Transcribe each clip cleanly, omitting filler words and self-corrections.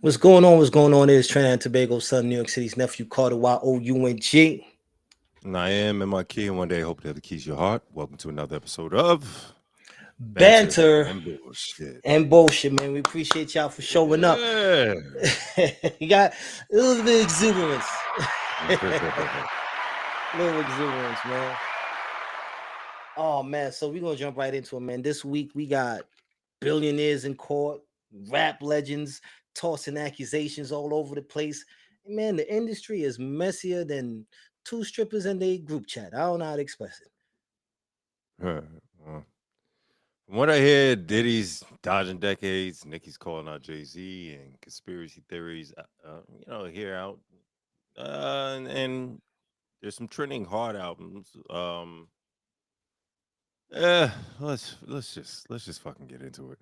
What's going on? What's going on? It is Trinidad and Tobago, son, New York City's nephew, Carter YOUNG. And I am in my key, and one day I hope to have the keys to your heart. Welcome to another episode of Banter Banter and Bullshit. and bullshit, man. We appreciate y'all for showing up. Yeah. You got a little bit of exuberance. A little exuberance, man. Oh man, so we're gonna jump right into it, man. This week we got billionaires in court, rap legends tossing accusations all over the place. Man, the industry is messier than two strippers in their group chat. I don't know how to express it. Well, from what I hear, Diddy's dodging decades, Nicki's calling out Jay-Z, and conspiracy theories, here out. And there's some trending hard albums. Let's just fucking get into it.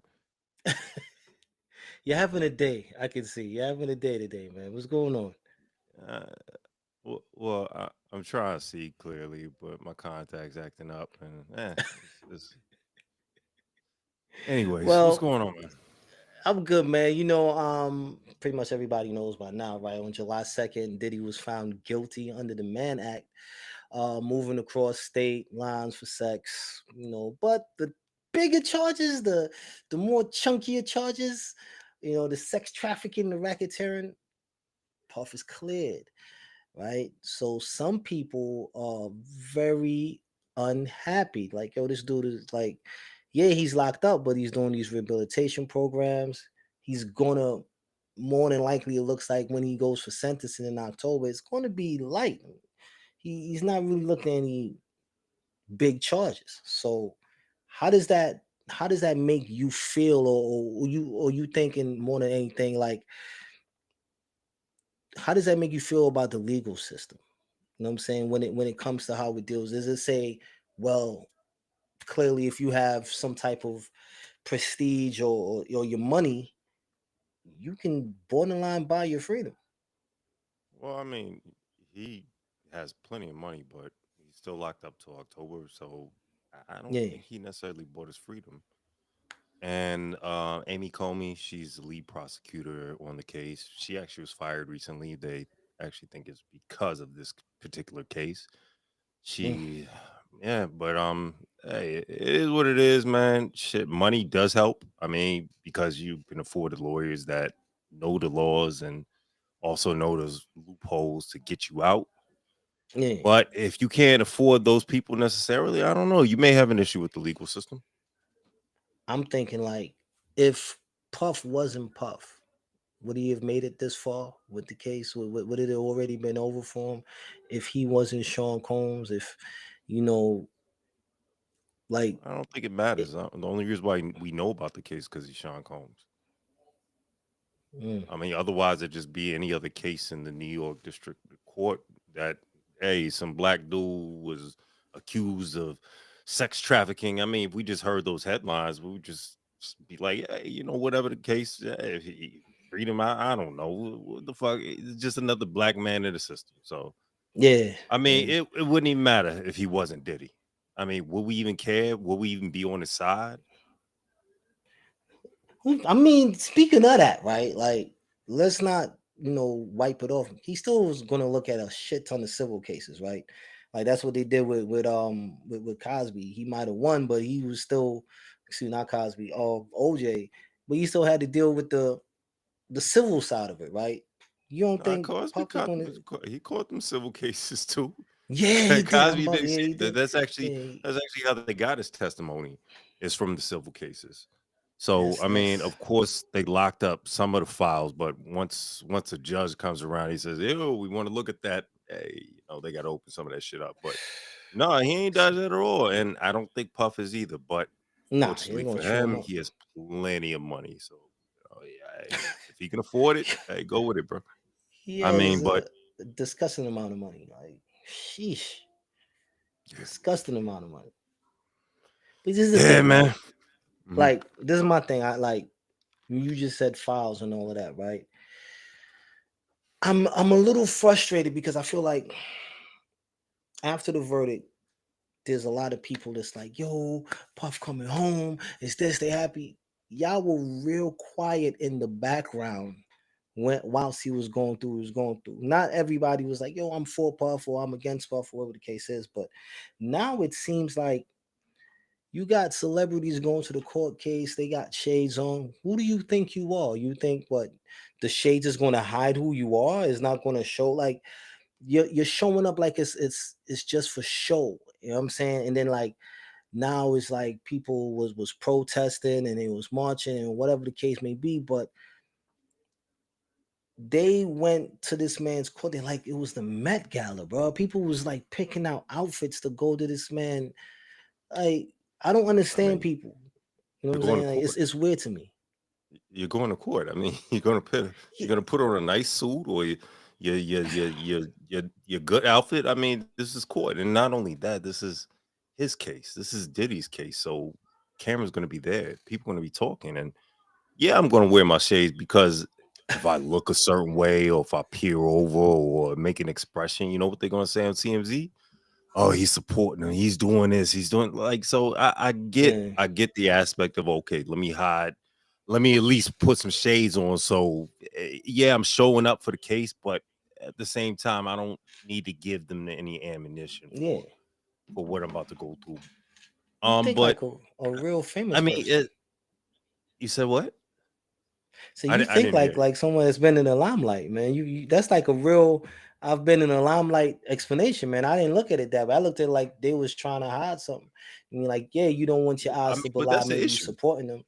You're having a day. I can see you're having a day today, man. What's going on? Uh, I'm trying to see clearly, but my contact's acting up, and anyways, what's Well, going on, man? I'm good, man. Pretty much everybody knows by now, right? On July 2nd, Diddy was found guilty under the Mann Act, moving across state lines for sex. But the bigger charges, the more chunkier charges, the sex trafficking, the racketeering, Puff is cleared, right? So some people are very unhappy. Like, yo, this dude is like, yeah, he's locked up, but he's doing these rehabilitation programs. He's gonna more than likely, it looks like when he goes for sentencing in October, it's gonna be light. He's not really looking at any big charges. So how does that how does that make you feel, or you thinking more than anything, like, how does that make you feel about the legal system? You know what I'm saying? When it comes to how it deals, does it say, well, clearly if you have some type of prestige or your money, you can borderline buy your freedom? Well, I mean, he has plenty of money, but he's still locked up till October, so I don't Yeah. think he necessarily bought his freedom. And Amy Comey, she's the lead prosecutor on the case. She actually was fired recently. They actually think it's because of this particular case. Mm. She, yeah, but hey, it is what it is, man. Shit, money does help. I mean, because you can afford the lawyers that know the laws and also know those loopholes to get you out. Yeah. But if you can't afford those people necessarily, I don't know. You may have an issue with the legal system. I'm thinking, like, if Puff wasn't Puff, would he have made it this far with the case? Would it have already been over for him if he wasn't Sean Combs? If you know, like, I don't think it it, matters. The only reason why we know about the case because he's Sean Combs. mm, I mean, otherwise it'd just be any other case in the New York District Court that, hey, some black dude was accused of sex trafficking. I mean, if we just heard those headlines, we would just be like, hey, whatever the case, if he freedom, I don't know what the fuck. It's just another black man in the system. So yeah, I mean, yeah. it wouldn't even matter if he wasn't Diddy. I mean, would we even care? Would we even be on his side? I mean, speaking of that, right? Like, let's not, wipe it off. He still was gonna look at a shit ton of civil cases, right? Like, that's what they did with Cosby. He might have won, but he was still, excuse me, not Cosby, OJ, but he still had to deal with the civil side of it, right? You don't think Cosby Puff is caught gonna? he caught them civil cases too. Yeah, he did. I'm Cosby about, didn't yeah, see he that. did. That's actually Yeah, that's actually how they got his testimony is from the civil cases. So that's I mean, that's of course, they locked up some of the files, but once a judge comes around, he says, "Ew, we want to look at that." Hey, they got to open some of that shit up. But no, he ain't does that at all, and I don't think Puff is either. But nah. He's fortunately gonna for show him him, up. he has plenty of money. So, yeah, hey, if he can afford it, hey, go with it, bro. He I mean, has but a disgusting amount of money. Like, sheesh, disgusting amount of money. But this is the yeah, thing, man. right? Mhm. Like, this is my thing. I like, you just said files and all of that, right? I'm a little frustrated because I feel like after the verdict, there's a lot of people that's like, yo, Puff coming home. Is this they happy? Y'all were real quiet in the background When whilst he was going through, he was going through. Not everybody was like, "Yo, I'm for Puff" or "I'm against Puff," or whatever the case is. But now it seems like you got celebrities going to the court case. They got shades on. Who do you think you are? You think what the shades is going to hide who you are? Is not going to show like you're showing up like it's just for show. You know what I'm saying? And then like now it's like people was protesting and they was marching and whatever the case may be, but they went to this man's court. They like it was the Met Gala, bro. People was like picking out outfits to go to this man. Like I don't I understand mean, people. You know what you're I'm going to saying? Like court. it's weird to me. You're going to court. I mean, you're Yeah, gonna put on a nice suit or your good outfit. I mean, this is court, and not only that, this is his case. This is Diddy's case. So camera's gonna be there. People gonna be talking, and yeah, I'm gonna wear my shades because if I look a certain way or if I peer over or make an expression, you know what they're gonna say on TMZ? Oh, he's supporting him. He's doing this. He's doing like so. yeah, I get the aspect of okay. Let me hide. Let me at least put some shades on. So yeah, I'm showing up for the case, but at the same time, I don't need to give them any ammunition yeah. for what I'm about to go through. You think But like a real I famous mean, person. you said what? So you I think didn't hear you. like someone that's been in the limelight, man. You that's like a real I've been in a limelight explanation, man. I didn't look at it that way. I looked at it like they was trying to hide something. I mean, like, yeah, you don't want your I eyes mean, to but belie that's the maybe you issue. supporting them,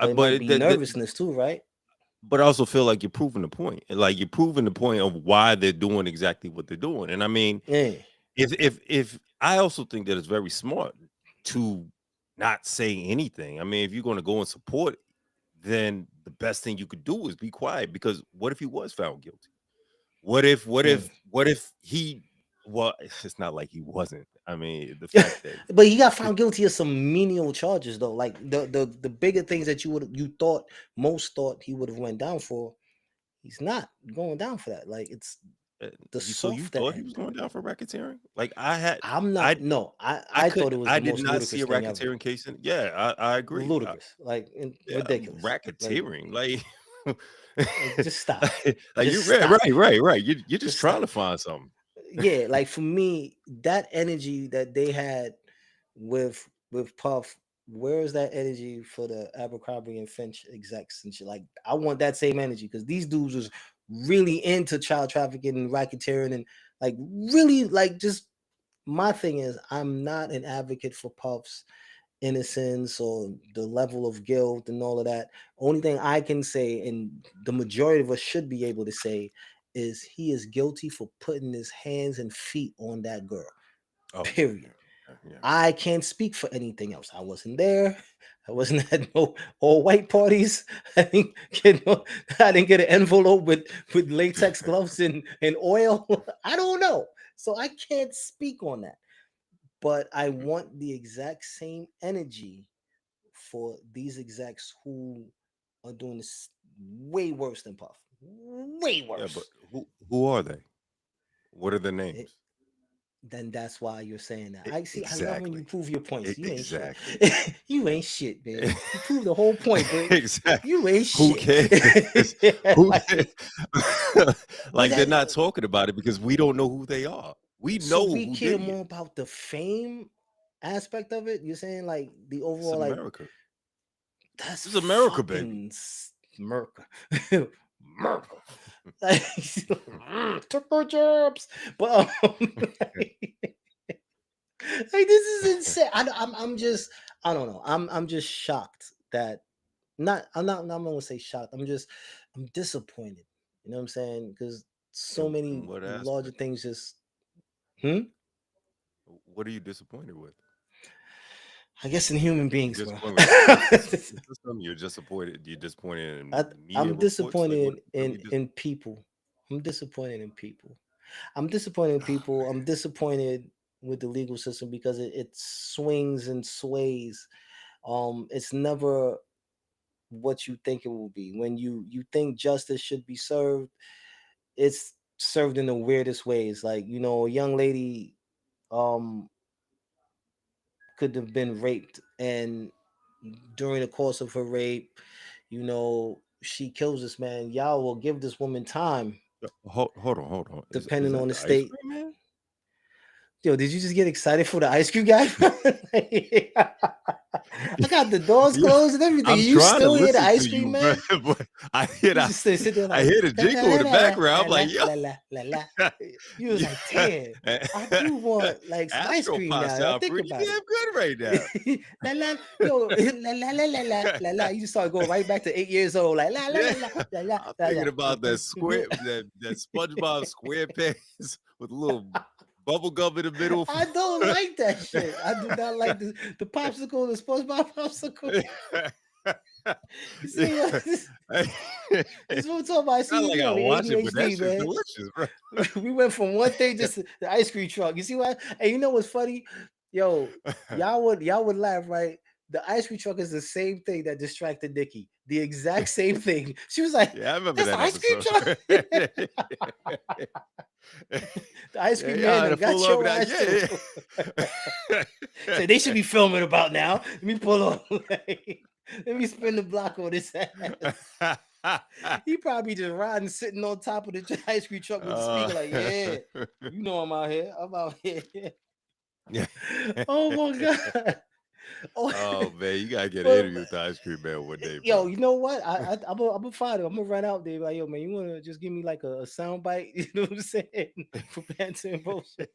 but it But might be that nervousness too, right? but I also feel like you're proving the point. Like you're proving the point of why they're doing exactly what they're doing. And I mean, Yeah, if I also think that it's very smart to not say anything. I mean, if you're going to go and support, then the best thing you could do is be quiet because what if he was found guilty? yeah. What if he well, it's not like he wasn't. I mean, the fact that But he got found guilty of some menial charges though. Like the bigger things that you thought most thought he would have went down for, he's not going down for that. Like it's the so you softer thought he was end. going down for racketeering? Like I had I'm not I no, I thought it was I the did most not see ludicrous a thing ever. racketeering case in yeah, I agree. Ludicrous. Like Yeah, ridiculous. racketeering, like Like just stop. like Just you're stop. right. You're just Just trying to stop. find something. Yeah, like for me, that energy that they had with Puff, where is that energy for the Abercrombie and Finch execs and shit? Like, I want that same energy because these dudes was really into child trafficking and racketeering and like really like just my thing is I'm not an advocate for Puff's innocence or the level of guilt and all of that. Only thing I can say, and the majority of us should be able to say, is he is guilty for putting his hands and feet on that girl. Oh yeah, Period. yeah. I can't speak for anything else. I wasn't there. I wasn't at no all white parties. I didn't get I didn't get an envelope with latex gloves and oil. I don't know. So I can't speak on that. But I Mhm. want the exact same energy for these execs who are doing this way worse than Puff. Way Yeah, but worse. who are they? What are their It, names? then that's why you're saying that. I see. I love when you Exactly. prove your points. You ain't shit. Exactly. You ain't shit, man. You prove the whole point, but Exactly. you ain't Who shit. cares? Who cares? Like, but Like they're that not talking about it because we don't know who they are. We so know we who care Diddy more is. about the fame aspect of it. You're saying like the This is overall like America. that's This is America, baby. fucking Merca. Merca. Like, took our jobs. But like this is insane. I'm just I don't know. I'm just shocked that I'm not gonna say shocked. I'm disappointed. You know what I'm saying? Because so In many what larger aspect? things just hmm? What are you disappointed with? I guess in human You beings, bro. disappointed with the system? You're disappointed. You're disappointed in media I'm reports. Like disappointed what are you just in people. I'm disappointed in people. I'm disappointed in people. I'm disappointed with the legal system because it swings and sways. It's never what you think it will be. When you think justice should be served, it's served in the weirdest ways. Like, a young lady um could have been raped and during the course of her rape, you know she kills us, man. Y'all will give this woman time, Hold on. Is depending on that the the ice state. cream man? Yo, did you just get excited for the ice cream guy? I got the doors Yeah, closed and everything. I'm You trying to still hear the listen to ice cream you, bro. man? But You just sit there I like hear the la la jingle in la the la background. la I'm la like, yo, la la la la. You was like, damn, I do want like some ice Astro cream Pop now that I sound think pretty about damn good right now. it. La la yo la la la la la la la. You just start going right back to 8 years old, like la la Yeah, la la la la I'm la la. thinking about that SpongeBob SquarePants with a little bubble gum in the middle. I don't like that shit. I do not like the popsicle, the SpongeBob popsicle. You see, Yeah. this It's is what we're talking about. I see not you like be I on the watch it, but that ADHD, shit's man. delicious, bro. We went from one thing just to the ice cream truck. You see what? And you know what's funny? Yo, y'all would laugh, right? The ice cream truck is the same thing that distracted Nikki. The exact same thing. She was like, Yeah, I remember "That's the that ice cream episode. truck." The ice Yeah, cream man y'all done to got pull up your now. ass too. Yeah, So they should be filming about now. Let me pull on. Let me spin the block on his ass. yeah. He probably just riding, sitting on top of the ice cream truck with the uh, speaker, like, yeah, you know I'm out here. I'm out here. yeah. Oh my god. Oh, Oh man, you gotta get an but interview with the ice cream man one day, yo, bro. you know what? I'm gonna find him. I'm gonna run out there. Like, yo, man, you wanna just give me like a sound bite? You know what I'm saying? For Banter and Bullshit.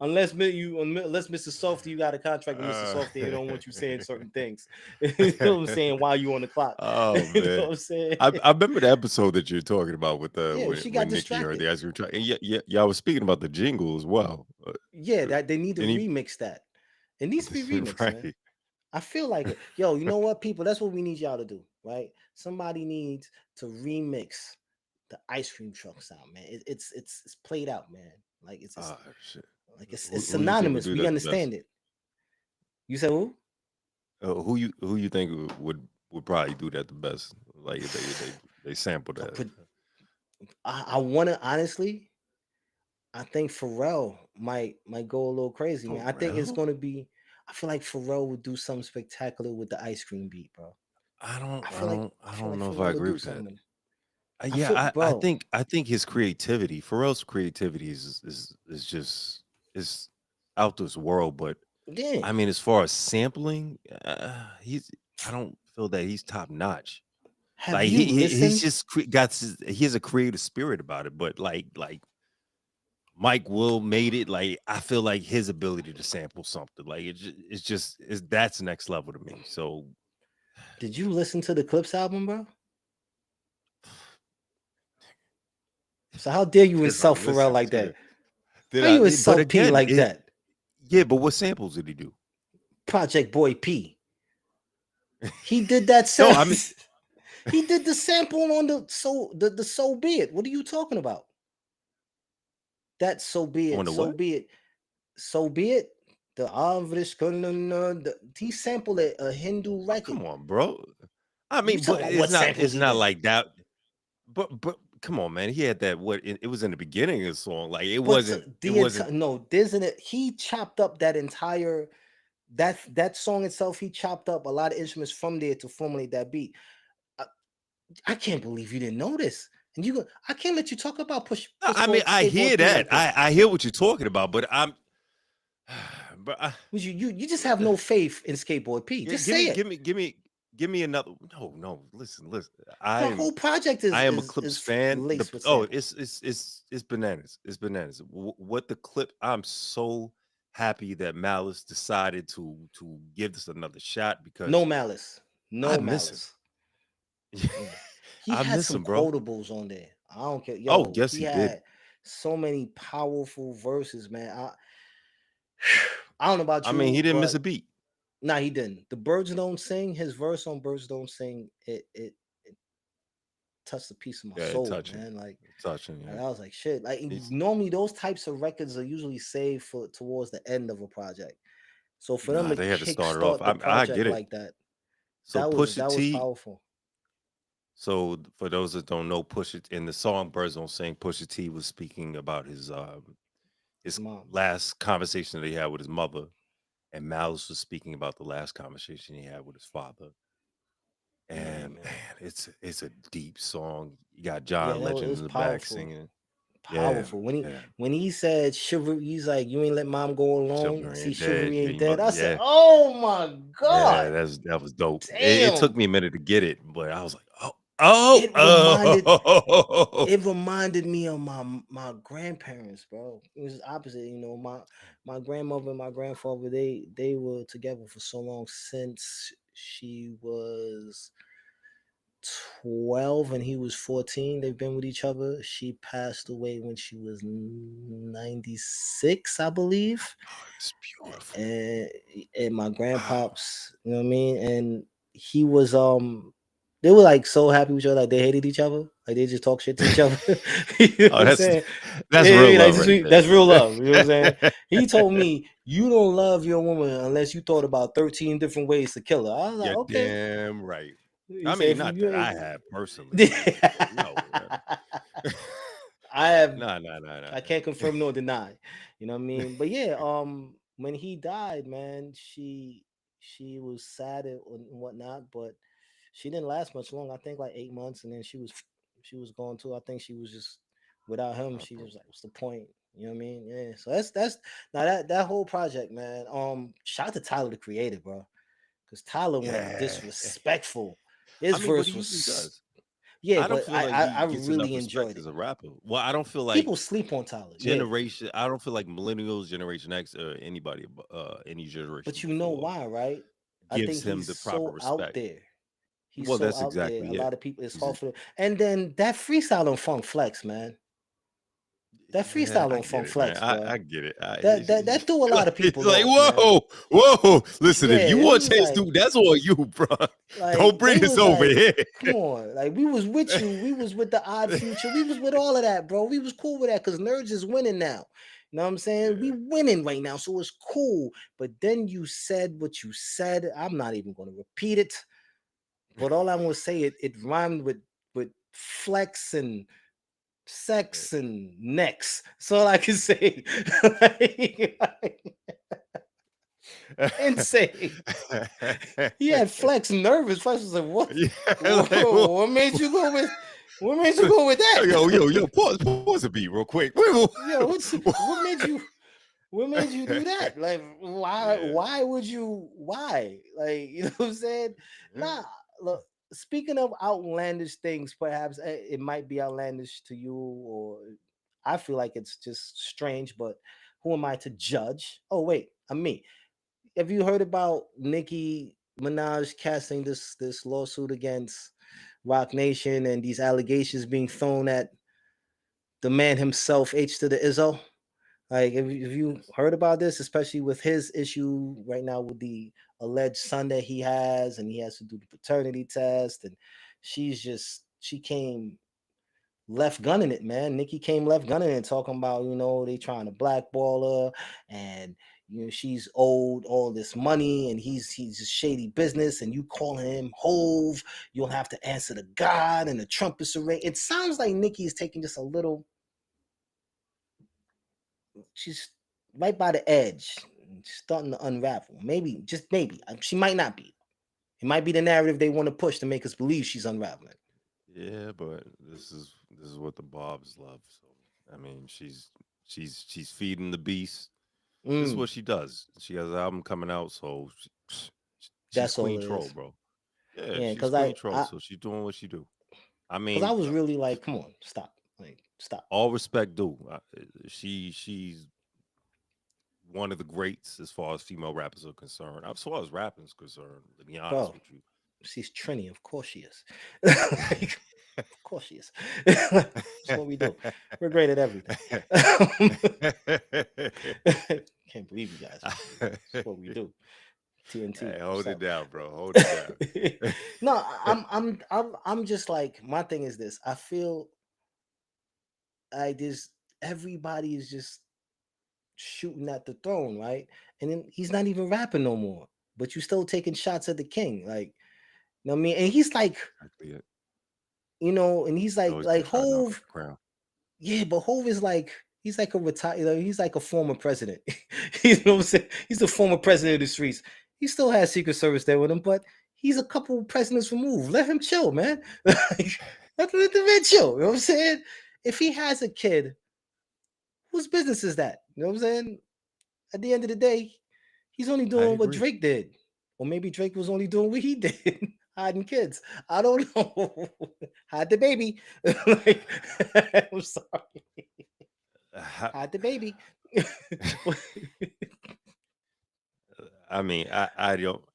Unless Mr. Softy, you got a contract with Mr. Uh, Softy, they don't want you saying certain things. You know what I'm saying? While you on the clock. oh You know what man. I'm saying? I remember the episode that you're talking about with Yeah, she got when Nikki heard distracted. the ice cream truck. And y'all was speaking about the jingle as well. Yeah, that they need to Any remix that. It needs to be remixed, man. right. I feel like it. Yo, you know what, people? That's what we need y'all to do, right? Somebody needs to remix the ice cream truck sound, man. It's played out, man. Like it's Oh shit. like it's Who you think would synonymous. do We that the best? understand it. You said who? Who you think would probably do that the best? Like they sample A that. pro- I want to honestly. I think Pharrell might go a little crazy, man. For I think it's real? gonna be. I feel like Pharrell would do something spectacular with the ice cream beat, bro. I I feel don't like know if I Pharrell would agree do with that. something. I Yeah, feel, bro. I think his creativity, Pharrell's creativity is just is out this world. But Yeah. I mean, as far as sampling, he's I don't feel that he's top notch. Have Like you he's listened? just he has a creative spirit about it. But like Mike Will made it. Like I feel like his ability to sample something, like it's that's next level to me. So Did you listen to the Clips album, bro? So how dare you did I insult Pharrell listen like to that? it? How Did you I? But insult P again, like that? yeah. But what samples did he do? Project Boy P. He did that No, I mean sound. He did the sample on the so be it. What are you talking about? That so be on it, the so what? be it, so be it. The Avrish he sampled a Hindu Oh, record. come on, bro. I You mean, but talking about what samples it's he not did? like that. But come on, man. He had that what it was in the beginning of the song. Like But it the wasn't entire no, there's an he chopped up that entire that song itself. He chopped up a lot of instruments from there to formulate that beat. I, I can't believe you didn't know this. And I can't let you talk about no, I mean, I skateboard hear P that. like this. I hear what you're talking about, but I'm but Would you just have no faith in skateboard P? Just give say me it. give me another no, listen. The whole project I am a Clips is fan. laced with Oh, samples. it's bananas. It's bananas. What the clip? I'm so happy that Malice decided to give this another shot No because malice. I No miss him. malice. Yeah. He I had miss some him, bro. quotables on there. I don't care. Oh, Yo, yes, he he did. had so many powerful verses, man. I don't know about I mean, you, he didn't miss a but beat. nah, he didn't. The Birds Don't Sing, his verse on Birds Don't Sing, it touched a piece of my Yeah, soul, touching, man. touching. Like Yeah, I was like, shit. Like he's normally those types of records are usually saved for towards the end of a project. So for them nah. to They had to start it off. kickstart the I project get it. like that, So Pusha that was T. powerful. So for those that don't know, Pusha in the song "Birds Don't Sing," Pusha T was speaking about his His mom. last conversation that he had with his mother, and Malice was speaking about the last conversation he had with his father. Yeah, And man. man, it's a deep song. You got Yeah, John that was it Legend was in the back powerful. singing. Yeah, Powerful. When he yeah. when he said chivalry, he's like, you ain't let mom go alone. Chivalry See, ain't dead. chivalry Yeah, ain't you know, dead. I said, yeah. oh my Yeah, God. that was dope. It took Damn. me a minute to get it, but I was like, It reminded oh. it reminded me of my grandparents, bro. It was opposite, my grandmother and my grandfather, they were together for so long since she was 12 and he was 14. They've been with each other. She passed away when she was 96, I believe. Oh, it's beautiful. and and my Oh, grandpops, you know what I mean? And he was they were like so happy with each other, like they hated each other, like they just talk shit to each other. You know what oh, I'm saying? that's real Yeah, like love just right that's real there. love. You know what I'm saying? He told me you don't love your woman unless you thought about 13 different ways to kill her. I was like, You're okay. damn right. He I said mean, if not you that ain't I have personally, but no. I have Nah, nah, nah, nah, I can't nah. confirm nor deny. You know what I mean? But yeah, when he died, man, she was sad and whatnot, but she didn't last much long. I think like 8 months, and then she was gone too. I think she was just without him. Oh, She bro. was like, "What's the point?" You know what I mean? Yeah. So that's now that whole project, man. Shout out to Tyler the Creator, bro, because Tyler went Yeah. disrespectful. I His mean, but verse he usually was does. yeah, I don't but feel I like I, he I gets enough really enjoyed respect it. as a rapper. Well, I don't feel like People sleep on Tyler, yeah. generation. I don't feel like millennials, Generation X, or anybody, any generation But you know before why, right? I gives think him he's the proper so out respect. there. He's Well, so that's out there. A exactly it. lot of people, it's He's a, hard for them. And then that freestyle on Funk Flex, man. That yeah, freestyle I on get Funk it, man. Flex, bro. I get it. That threw a lot of It's people like, off, man. whoa. Listen, if Yeah, you it want was change, like, dude, that's on you, bro. Don't bring they this was over like, here. come on, like we was with you, we was with the Odd Future, we was with all of that, bro. We was cool with that because Nerds is winning now. You know what I'm saying? We Yeah. winning right now, so it's cool. But then you said what you said. I'm not even going to repeat it. But all I'm gonna say, it rhymed with flex and sex and next. That's all I can say. Like, insane. He had flex nervous. Flex was like, "What? Yeah, like, Whoa, what made you go with? What made you go with that? pause a beat real quick. Yo, what made you do that? Like, why? Yeah. Why would you? Why? Like, you know what I'm saying? Nah. Look. Speaking of outlandish things, perhaps it might be outlandish to you, or I feel like it's just strange. But who am I to judge? Oh wait, I'm me. Have you heard about Nicki Minaj casting this lawsuit against Rock Nation and these allegations being thrown at the man himself, H to the Izzo? Like, have you heard about this, especially with his issue right now with the alleged son that he has, and he has to do the paternity test, and she came left gunning it, man. Nikki came left gunning it, talking about they trying to blackball her, and she's owed all this money, and he's a shady business, and you calling him Hove, you'll have to answer to God, and the trumpets array. It sounds like Nikki is taking just a little she's right by the edge, starting to unravel. Maybe, just maybe, she might not be. It might be the narrative they want to push to make us believe she's unraveling. Yeah, but this is what the Bobs love. So I mean, she's feeding the beast. This is Mm, what she does. She has an album coming out, so she's that's all Queen it Troll, is. bro. Yeah, Yeah, she's because Queen Troll, so she's doing what she do. I I mean, was really like, come on, stop, like, stop. all respect due. She's one of the greats as far as female rappers are concerned. As far as rapping is concerned, to be honest Bro, with you. she's Trini, of course she is. Like, of course she is. That's what we do. We're great at everything. Can't believe you guys. That's what we do. TNT. Hey, hold What's it up? down, bro. Hold it down. No, I'm just like, my thing is this. I feel like this everybody is just shooting at the throne, right? And then he's not even rapping no more. But you still taking shots at the king. Like, you know what I mean? And he's like, Exactly it. and he's He's like always been like trying to knock off Hove, the crown. yeah, but Hove is like he's like a retired, he's like a former president. You know what I'm saying? He's a former president of the streets. He still has Secret Service there with him, but He's a couple presidents removed. Let him chill, man. Like, let the man chill. You know what I'm saying? If he has a kid, whose business is that? You know what I'm saying? At the end of the day, he's only I doing what agree. Drake did. Or maybe Drake was only doing what he did, hiding kids. I don't know. Hide the baby. Like, I'm sorry. Ha- Hide the baby. I mean,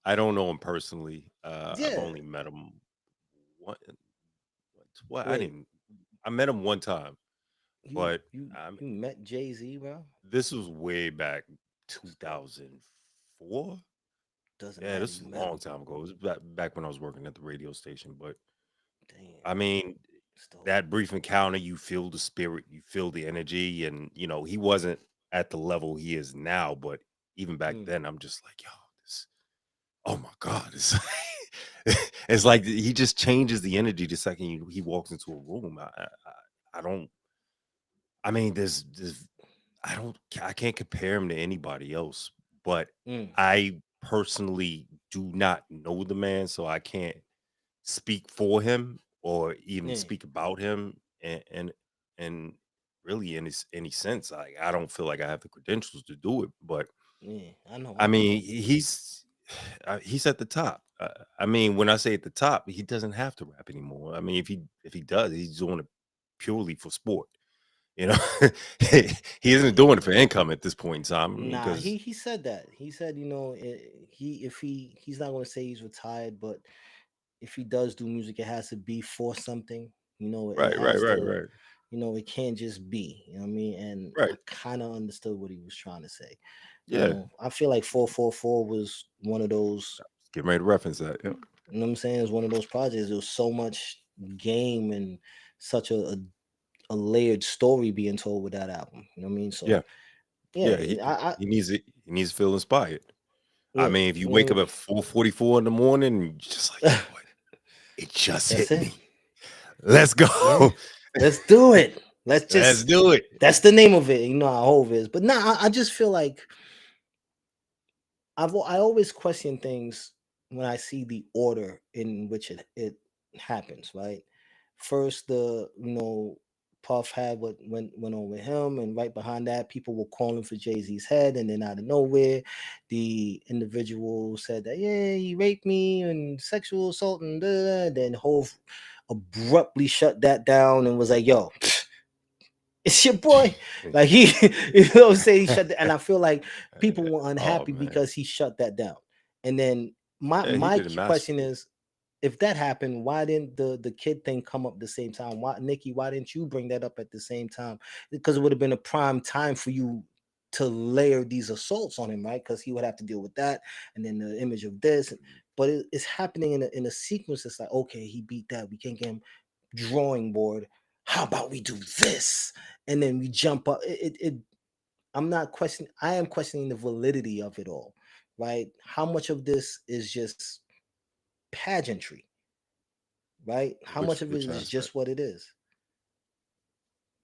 I don't know him personally. I've Yeah. only met him one. What I Wait, didn't. I met him one time, you but you um, you met Jay-Z, bro? this was way back That's dope. 2004. Doesn't Yeah, matter. this You is a met long him. time ago. It was back when I was working at the radio station. But Damn. I mean, That's dope. that brief encounter, you feel the spirit, you feel the energy, and he wasn't at the level he is now. But even back Mm, then, I'm just like, yo, this. Oh my god, it's it's like he just changes the energy the second he walks into a room. I don't. I mean, there's I can't compare him to anybody else, but mm, I personally do not know the man, so I can't speak for him or even yeah, speak about him and really any sense. I don't feel like I have the credentials to do it, but yeah. I I know mean, that. he's at the top. I mean, when I say at the top, he doesn't have to rap anymore. I mean, if he does, he's doing it purely for sport. You know, he isn't Yeah. doing it for income at this point in time Nah, because he said that. He said, he if he's not going to say he's retired, but if he does do music, it has to be for something. It right, right, has right, to, right, it can't just be. You know what I mean? And I right. kind of understood what he was trying to say. Yeah, I feel like 444 was one of those. getting ready to reference that. Yeah, You know what I'm saying? It was one of those projects. There was so much game and such a layered story being told with that album. You know what I mean? yeah, So yeah. yeah, I He needs it. He needs to feel inspired. I yeah, mean, if you wake up at 4:44 in the morning, and you're just like, you know what? It just that's hit it. me. Let's Yeah, go. let's do it. Let's Let's just. do it. That's the name of it. You know how Hove is. But nah, I just feel like I always question things when I see the order in which it happens. Right, first Puff had what went on with him, and right behind that, people were calling for Jay Z's head, and then out of nowhere, the individual said that yeah, he raped me and sexual assault and da, da, da. Then Hove abruptly shut that down and was like, "Yo, it's your boy." Like he, say he shut, and I feel like people were Oh unhappy man, because he shut that down. And then my yeah, he my did it question masterfully. is, if that happened, why didn't the kid thing come up the same time? Why, Nikki? Why didn't you bring that up at the same time? Because it would have been a prime time for you to layer these assaults on him, right? Because he would have to deal with that, and then the image of this. But it's happening in a sequence. It's like, okay, he beat that. We can't get him drawing board. How about we do this? And then we jump up. I'm not questioning. I am questioning the validity of it all, right? How much of this is just pageantry, right? How much of it Which is aspect? just what it is?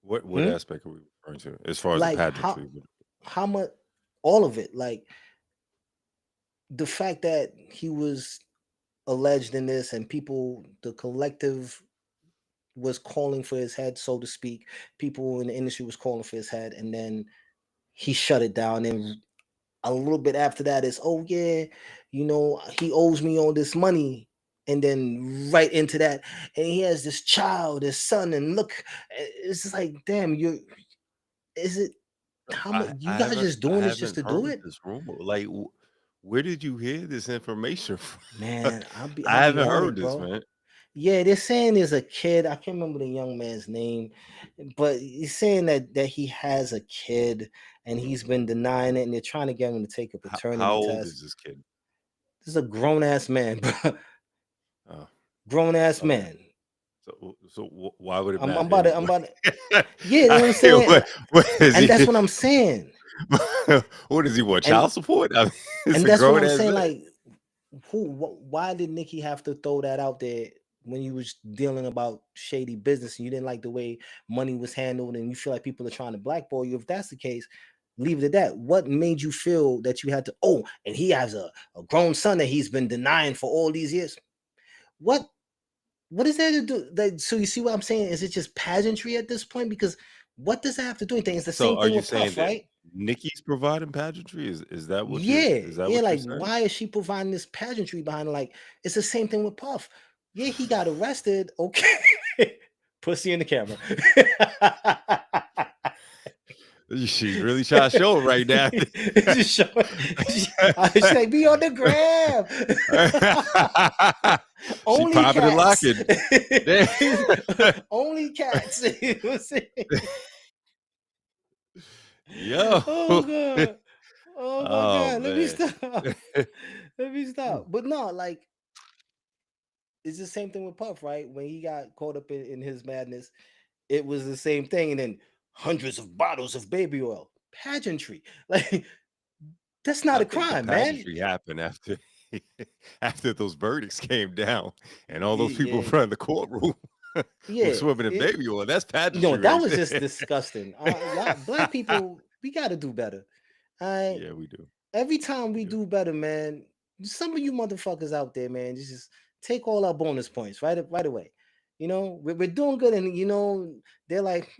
What Hmm? aspect are we referring to as far as the Like pageantry? how much all of it, like the fact that he was alleged in this and people, the collective was calling for his head, so to speak. People in the industry was calling for his head, and then he shut it down. And a little bit after that is, oh yeah, he owes me all this money. And then right into that, and he has this child, his son, and look, it's just like, damn, is it how much you guys just I doing this just haven't to do heard it? this rumor. Like, where did you hear this information from? Man, I'll I be haven't on heard it, this, bro. man. Yeah, they're saying there's a kid. I can't remember the young man's name, but he's saying that he has a kid and he's been denying it, and they're trying to get him to take a How paternity old test. is this kid? This is a grown ass man, bro. Oh, Grown ass okay. man. So why would it I'm matter about to, I'm anyway? about to, yeah, you know what I'm I- saying? what is And that's he? what I'm saying. What does he want? And Child support? I mean, it's and a that's what grown I'm ass saying. man. Like, why did Nikki have to throw that out there when you was dealing about shady business and you didn't like the way money was handled and you feel like people are trying to blackball you? If that's the case, leave it at that. What made you feel that you had to? Oh, and he has a grown son that he's been denying for all these years. What what is there to do? So you see what I'm saying? Is it just pageantry at this point? Because what does that have to do with anything? It's the So same are thing you with saying Puff, that right? Nikki's providing pageantry? Is that what you're Yeah, is that yeah. what you're Like, saying? why is she providing this pageantry behind her? Like, it's the same thing with Puff. Yeah, he got arrested. Okay, pussy in the camera. She's really trying to show it right now. Just show, she's like, be on the gram. She Only popping and cats. locking. Damn. Only cats. You know what I'm saying? Yo. Oh god. Oh my Oh god. Let me man. stop. Let me stop. But no, like, it's the same thing with Puff, right? When he got caught up in his madness, it was the same thing. And then hundreds of bottles of baby oil. Pageantry. Like, that's not I a think the crime, man. pageantry happened after after those verdicts came down and all those people in Yeah, front of the courtroom were yeah. swimming in baby oil. That's No, pageantry that right was just there. disgusting. Y'all, black people, we got to do better. I Yeah, we do. Every time We we do. do better, man. Some of you motherfuckers out there, man, just take all our bonus points right away. We're doing good, and they're like,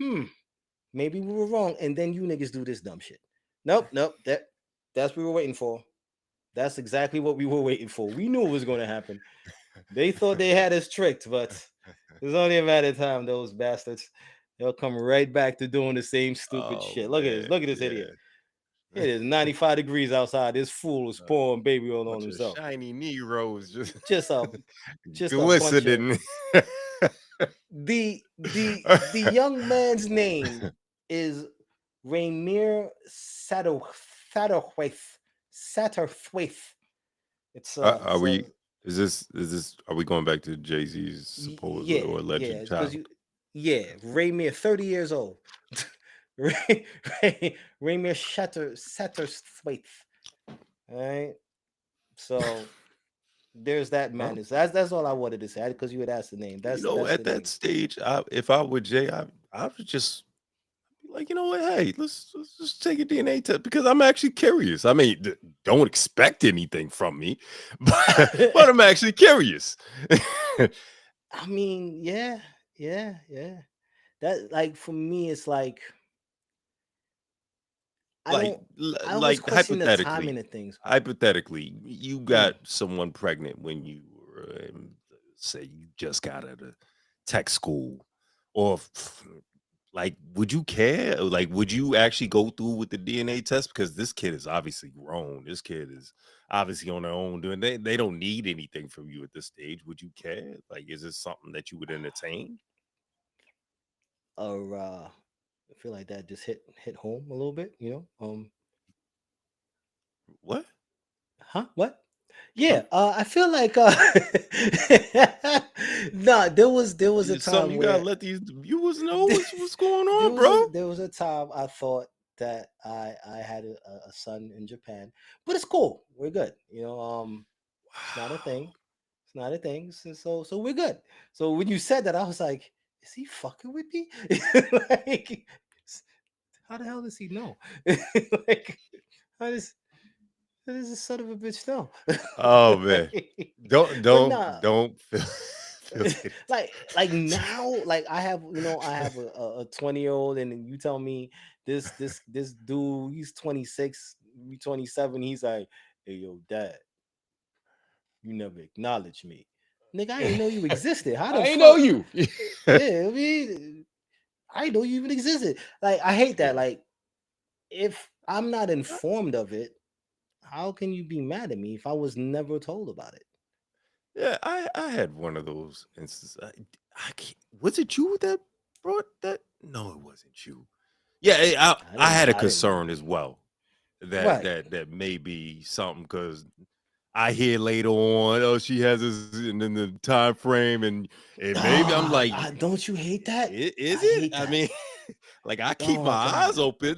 maybe we were wrong, and then you niggas do this dumb shit. Nope, nope. That's what we were waiting for. That's exactly what we were waiting for. We knew it was going to happen. They thought they had us tricked, but it's only a matter of time. Those bastards, they'll come right back to doing the same stupid Oh shit. Look at this. man, Look at this yeah. idiot. It is 95 degrees outside. This fool is pouring baby oil on Bunch of himself. shiny Negroes just Just a just a bunch of glistening. the young man's name is Rainier Satterthwaite. Satterthwaite. It's Are we? Is this? Are we going back to Jay-Z's supposed yeah, or yeah, alleged because child? Rainier, 30 years old. Rainier Satterthwaite. All right. So there's that Well, madness. That's all I wanted to say because you had asked the name. That's at the that name. stage, if I were Jay, I would just be like, you know what? Hey, let's just take a DNA test because I'm actually curious. I mean, don't expect anything from me, but I'm actually curious. I mean, yeah, yeah, yeah. That, like, for me, it's like I like don't. l- I always like question the hypothetically timing of things. hypothetically you Mm. got someone pregnant when you were say you just got out of tech school or like would you care, like would you actually go through with the DNA test because this kid is obviously grown, this kid is obviously on their own doing they don't need anything from you at this stage, would you care, like is this something that you would entertain? Or I feel like that just hit home a little bit. What? Huh? What? Yeah. Some I feel like nah. There was a something time you gotta where let these viewers know what's going there on, was a bro. there was a time I thought that I had a son in Japan, but it's cool. We're good. It's not a Wow. thing. It's not a thing. So we're good. So when you said that, I was like, is he fucking with me? Like, how the hell does he know? Like, how does this son of a bitch know? Oh man. Like, Don't but nah, don't feel pity. like now, like I have a 20-year-old, and you tell me this dude, he's 26, we 27, he's like, hey yo, dad, you never acknowledged me. Nigga, I ain't know you existed. How the I know fuck? you. Yeah, I mean, I didn't know you even existed. Like, I hate that. Yeah. Like, if I'm not informed of it, how can you be mad at me if I was never told about it? Yeah, I had one of those instances. I can't, was it you that brought that? No, it wasn't you. Yeah, I had a I didn't know. concern as well that Right. that may be something because I hear later on, oh, she has this and then the time frame and maybe I'm like, Don't you hate that? Is I it? hate I that. mean, like I keep my Oh eyes God. open.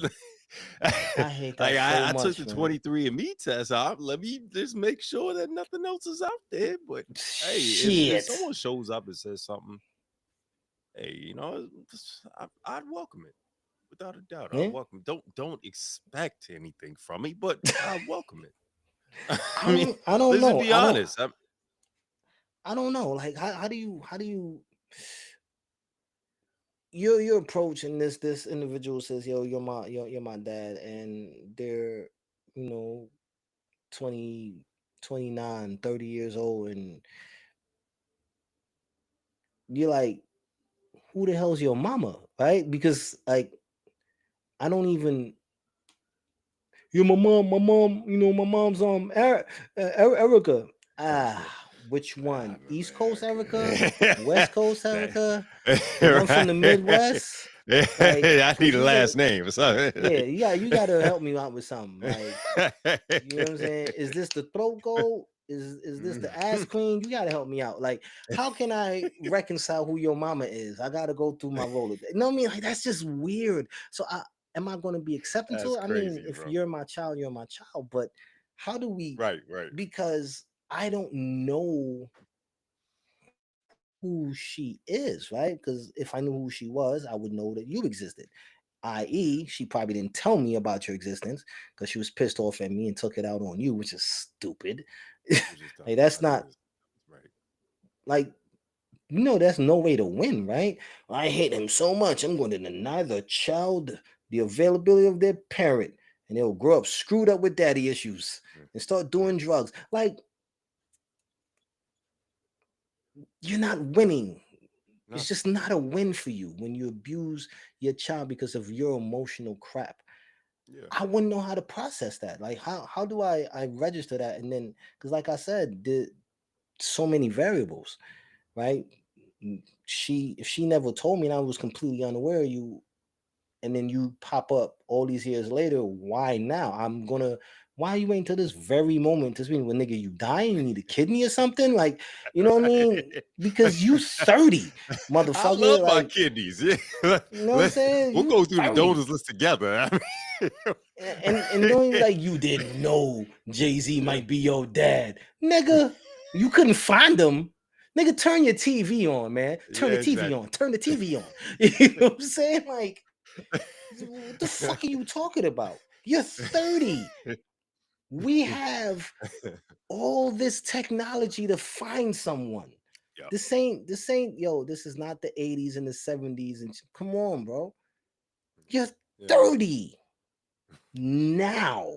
I hate Like that so I took much, the man. 23andMe test. Let me just make sure that nothing else is out there. But hey, if Shit. someone shows up and says something, hey, I'd welcome it. without a doubt, I Yeah. welcome. Don't expect anything from me, but I welcome it. I I mean, don't I don't let's just know. be honest. I don't know. Like how do you you're approaching this individual says, yo, you're my dad, and they're, you know, 20, 29, 30 years old, and you're like, who the hell's your mama? Right? Because like I don't even you're my mom, you know, my mom's Erica. Yeah. Which I one? remember East Coast Erica? Erica. West Coast That- Erica? The one from the right. Midwest? Like, I need cause a you got last name or something. yeah, you gotta help me out with something. Like, you know what I'm Like- saying? Is this the throat goat? Is this the ass queen? You gotta help me out. Like, how can I reconcile who your mama is? I gotta go through my roller. You know what I mean? Like, that's just weird. So am I gonna be accepting to That's it? I mean, crazy, if bro. you're my child, you're my child. But how do we, Right, right. because I don't know who she is, right? Because if I knew who she was, I would know that you existed. I.e., she probably didn't tell me about your existence because she was pissed off at me and took it out on you, which is stupid. Which is dumb. Like, that's That not is right. like, that's no way to win, right? I hate him so much, I'm going to deny the child the availability of their parent, and they'll grow up screwed up with daddy issues Mm, and start mm. doing drugs. Like, you're not winning. It's No. just not a win for you when you abuse your child because of your emotional crap. Yeah. I wouldn't know how to process that. Like, how do I register that? And then, because like I said, so many variables, right? She if she never told me and I was completely unaware of you, and then you pop up all these years later, why now? Why you waiting till this very moment to speak? Well, nigga, you dying? You need a kidney or something? Like, you know what I mean? Right. Because you 30, I love motherfucker. my Like, kidneys. Yeah. you know what I'm saying? We'll You go through the 30. donors list together. And don't even like you didn't know Jay-Z Yeah. might be your dad. Nigga, you couldn't find him. Nigga, turn your TV on, man. Turn Yeah, the TV exactly. on. Turn the TV on. You know what I'm saying? Like, what the fuck are you talking about? You're 30. We have all this technology to find someone. Yeah. This ain't, yo, this is not the 80s and the 70s. And come on, bro. You're Yeah. 30 now.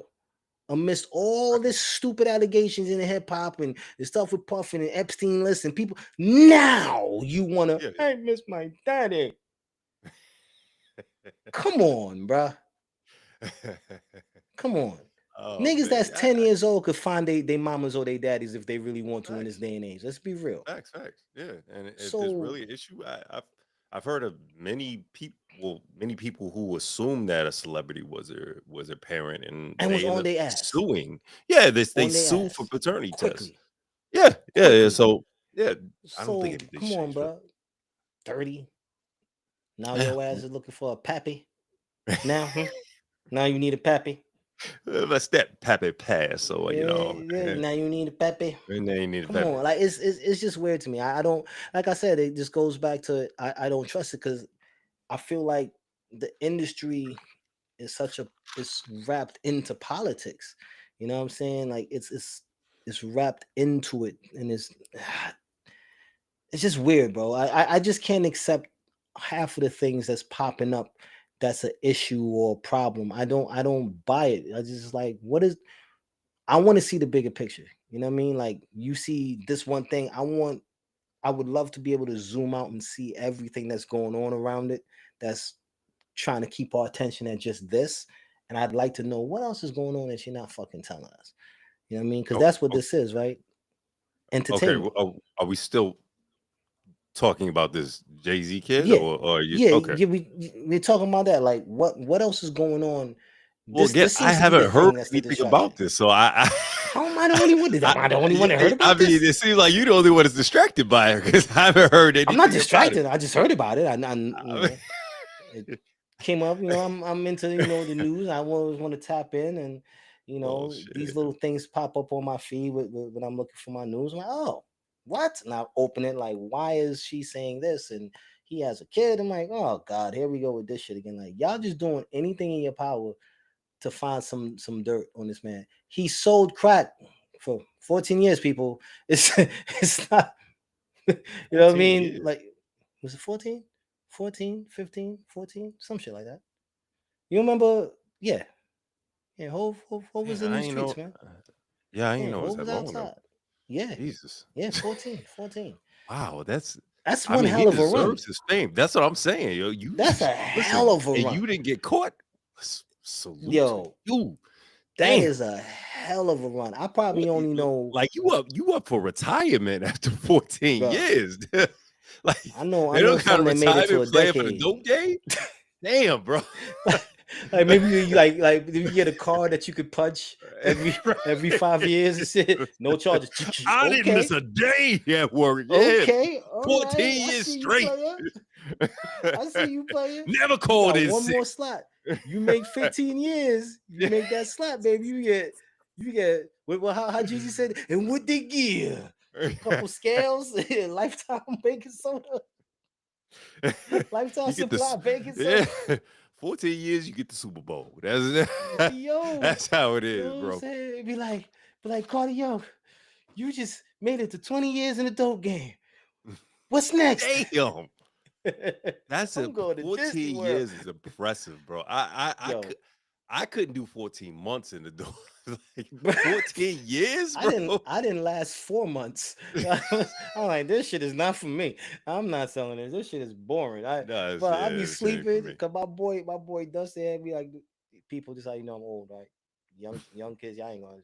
Amidst all this stupid allegations in hip hop and the stuff with Puffin and Epstein list and people, now you wanna, Yeah. I miss my daddy. Come on, bruh. Come on. Oh Niggas man. that's 10 years old could find they mamas or they daddies if they really want to in this Facts. day and age. Let's be real. Facts. Yeah. And if there's So, really an issue, I've heard of many people who assume that a celebrity was their parent, and and was they end on up their ass. suing. Yeah, they On their sue for ass. paternity tests. Quickly. Yeah. Quickly. So yeah, I don't think So anything's come on, changed for bruh. 30. Now yeah, your ass is looking for a pappy. Now, now you need a pappy. let's that pappy pass. So Yeah, now you need a pepe. and they need a Come pappy. on, like it's just weird to me. I don't, like I said, it just goes back to I don't trust it because I feel like the industry is it's wrapped into politics. You know what I'm saying? Like it's wrapped into it, and it's just weird, bro. I just can't accept half of the things that's popping up. That's an issue or a problem. I don't buy it. I just like, what is, I want to see the bigger picture. You know what I mean? Like, you see this one thing. I would love to be able to zoom out and see everything that's going on around it. That's trying to keep our attention at just this. And I'd like to know what else is going on that you're not fucking telling us. You know what I mean? Because Oh, that's what this is, right? okay. Entertainment. Are we still talking about this Jay-Z kid, Yeah. or are you Yeah, okay? yeah, we're talking about that. Like, what else is going on? Well, This again, this I seems to be the haven't heard thing that's the anything distraction. about this, so I How am I the only one? Am I the only one that heard I about mean, this? it seems like you're the only one that's distracted by it because I haven't heard I'm not anything about it. distracted. I just heard about it. I It mean, came up. I'm into the news. I always want to tap in, and oh these shit. little things pop up on my feed when I'm looking for my news. I'm like, oh, what? And I open it like, why is she saying this? And he has a kid. I'm like, oh God, here we go with this shit again. Like y'all just doing anything in your power to find some dirt on this man. He sold crack for 14 years, people. It's it's not you know what I 14 mean? years. Like was it 14? 14, 15, 14, some shit like that. You remember? Yeah. Yeah, Hove was Man, in I these ain't streets, know. man. Yeah, I ain't Yeah, know it was Hove that was long ago. outside. Yeah. Jesus. Yeah, 14, 14. Wow, that's. That's I one mean, he hell of a run. deserves his fame. That's what I'm saying, yo. You That's a listen, hell of a and run. you didn't get caught. Salute to Yo, you. that Damn. is a hell of a run. I probably only know, Like you up for retirement after 14 bro. years. Like I they know don't got a some that made it to retirement a player for the decade. dope game. Damn, bro. Like maybe you like you get a car that you could punch every 5 years and shit. No charges. I didn't miss Okay. a day at work. Yeah, Okay. All right. 14 I years see you, straight. player. I see you, player. Never You called got in one sick. more slot. You make 15 years. You make that slot, baby. You get well how Jeezy said, and with the gear, couple scales, lifetime baking soda, lifetime You get this, supply baking yeah. soda. 14 years, you get the Super Bowl. That's Yo, that's how it you is, know what I'm bro. saying? It'd be like, Cardi, yo, you just made it to 20 years in the dope game. What's next? Damn. That's a I'm going to Disney 14 World. years is impressive, bro. I couldn't do 14 months in the door. Like Bro, 14 years, bro. I didn't last 4 months. I'm like, this shit is not for me. I'm not selling this. This shit is boring. No, But I be yeah, shit ain't for sleeping me. because my boy Dusty had me like people just how you know I'm old, right? Young kids, y'all ain't gonna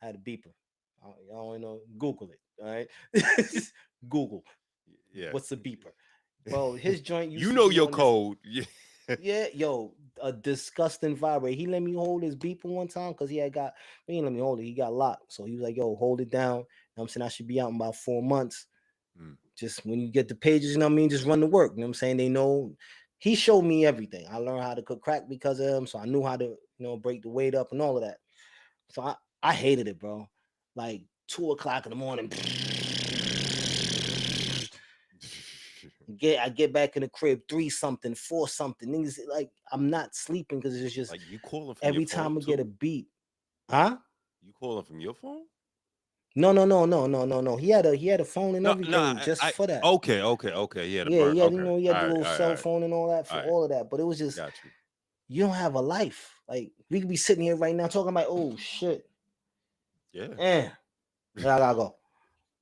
I had a beeper. Y'all don't know. Google it. All right. Google Yeah. what's a beeper, bro. His joint used You to know be your on this. code. Yeah. Yeah, yo, a disgusting vibrator. He let me hold his beeper one time because he didn't let me hold it. He got locked. So he was like, yo, hold it down. You know what I'm saying I should be out in about 4 months. Mm. Just when you get the pages, you know what I mean? Just run the work. You know what I'm saying? They know he showed me everything. I learned how to cook crack because of him. So I knew how to, break the weight up and all of that. So I hated it, bro. Like 2 o'clock in the morning. I get back in the crib 3 something, 4 something. Niggas like I'm not sleeping because it's just Like you calling from your every time phone I get a too? beat. Huh? You calling from your phone? No, no, no, no, no, no, no. He had a phone and No, no. everything just I for that. okay, okay, okay. Yeah, the Yeah, burn. yeah, Okay. he All had the right, little all right, cell all right. phone and all that for All right. all of that. But it was just Got you. you don't have a life. Like we could be sitting here right now talking about oh shit. Yeah. Eh, I gotta go.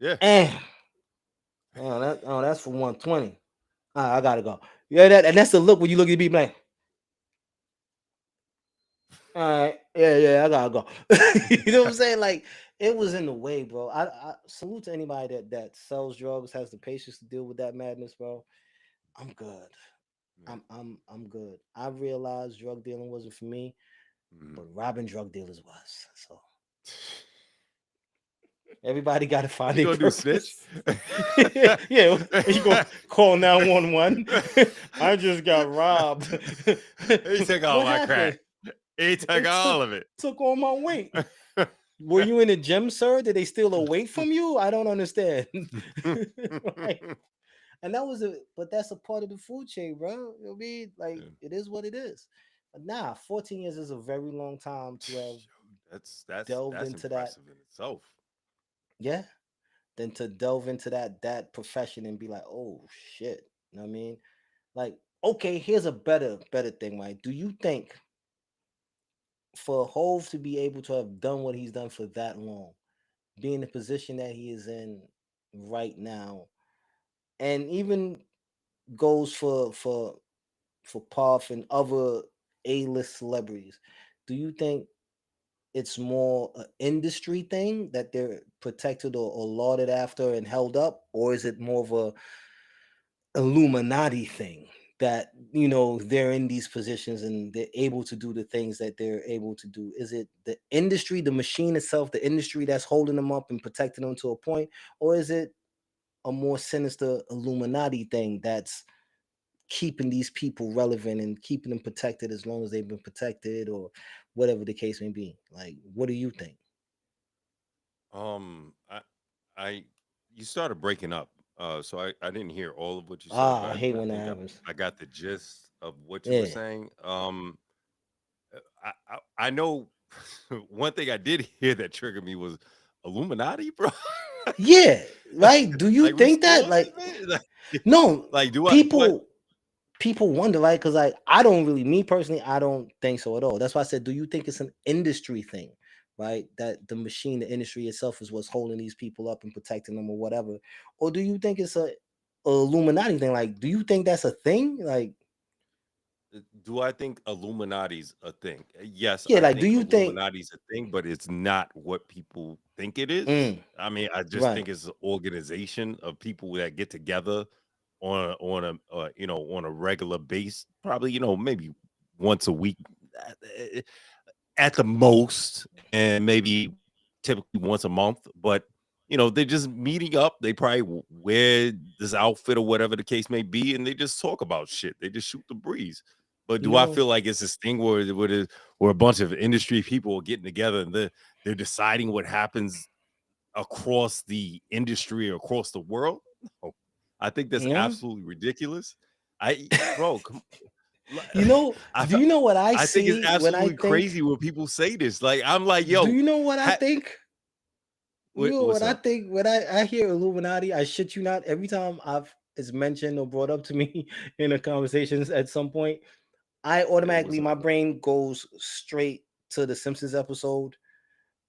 Yeah. Eh. That's for 120. I gotta go. Yeah, that's the look when you look at people like, all right, yeah, I gotta go. You know what I'm saying? Like it was in the way, bro. I salute to anybody that sells drugs, has the patience to deal with that madness, bro. I'm good. Yeah. I'm good. I realized drug dealing wasn't for me, Mhm. but robbing drug dealers was. So everybody got to find You their gonna do snitch? purpose. Yeah, you gonna call 911. I just got robbed. He took all What my crack. happened? He took It all took of it. took all my weight. Were you in the gym, sir? Did they steal a weight from you? I don't understand. Right? And that was but that's a part of the food chain, bro. You know what I mean? Like Yeah. it is what it is. But nah, 14 years is a very long time to have That's that's delved that's into that. impressive in itself. Yeah. Then to delve into that profession and be like, oh shit. You know what I mean? Like, okay, here's a better thing, right? Do you think for Hove to be able to have done what he's done for that long, be in the position that he is in right now, and even goes for Puff and other A-list celebrities, do you think it's more an industry thing that they're protected or lauded after and held up, or is it more of a Illuminati thing that they're in these positions and they're able to do the things that they're able to do? Is it the industry, the machine itself, the industry that's holding them up and protecting them to a point, or is it a more sinister Illuminati thing that's keeping these people relevant and keeping them protected as long as they've been protected or whatever the case may be? Like, what do you think? I you started breaking up. So I didn't hear all of what you said, Ah, but I hate I when that think happens. I got the gist of what you were Yeah. saying. I know one thing I did hear that triggered me was Illuminati, bro. Yeah, right. Do you Like we think still that? on this, Like, man? no, Like, do I what? people people wonder, right? Because like I don't really, me personally, I don't think so at all. That's why I said, do you think it's an industry thing, right? That the machine, the industry itself is what's holding these people up and protecting them or whatever, or do you think it's a Illuminati thing? Like, do you think that's a thing? Like, Do I think Illuminati's a thing? Yes, yeah, I like, do think you think? Illuminati's a thing, but it's not what people think it is. Mm, I mean, I just right. think it's an organization of people that get together on a regular base, probably maybe once a week uh, at the most, and maybe typically once a month. But they're just meeting up. They probably wear this outfit or whatever the case may be, and they just talk about shit. They just shoot the breeze. But You do I know, feel like it's this thing where a bunch of industry people are getting together and they're deciding what happens across the industry or across the world? No. I think that's yeah. absolutely ridiculous. Bro, come li You know, I do fe you know what I I think it's see when I absolutely think? crazy when people say this. Like, I'm like, Do "Yo, you know what I ha think? You know what's what I up?" think when I hear Illuminati, I shit you not, every time I've it's mentioned or brought up to me in a conversations at some point, I Yeah, what's automatically up, my bro? brain goes straight to the Simpsons episode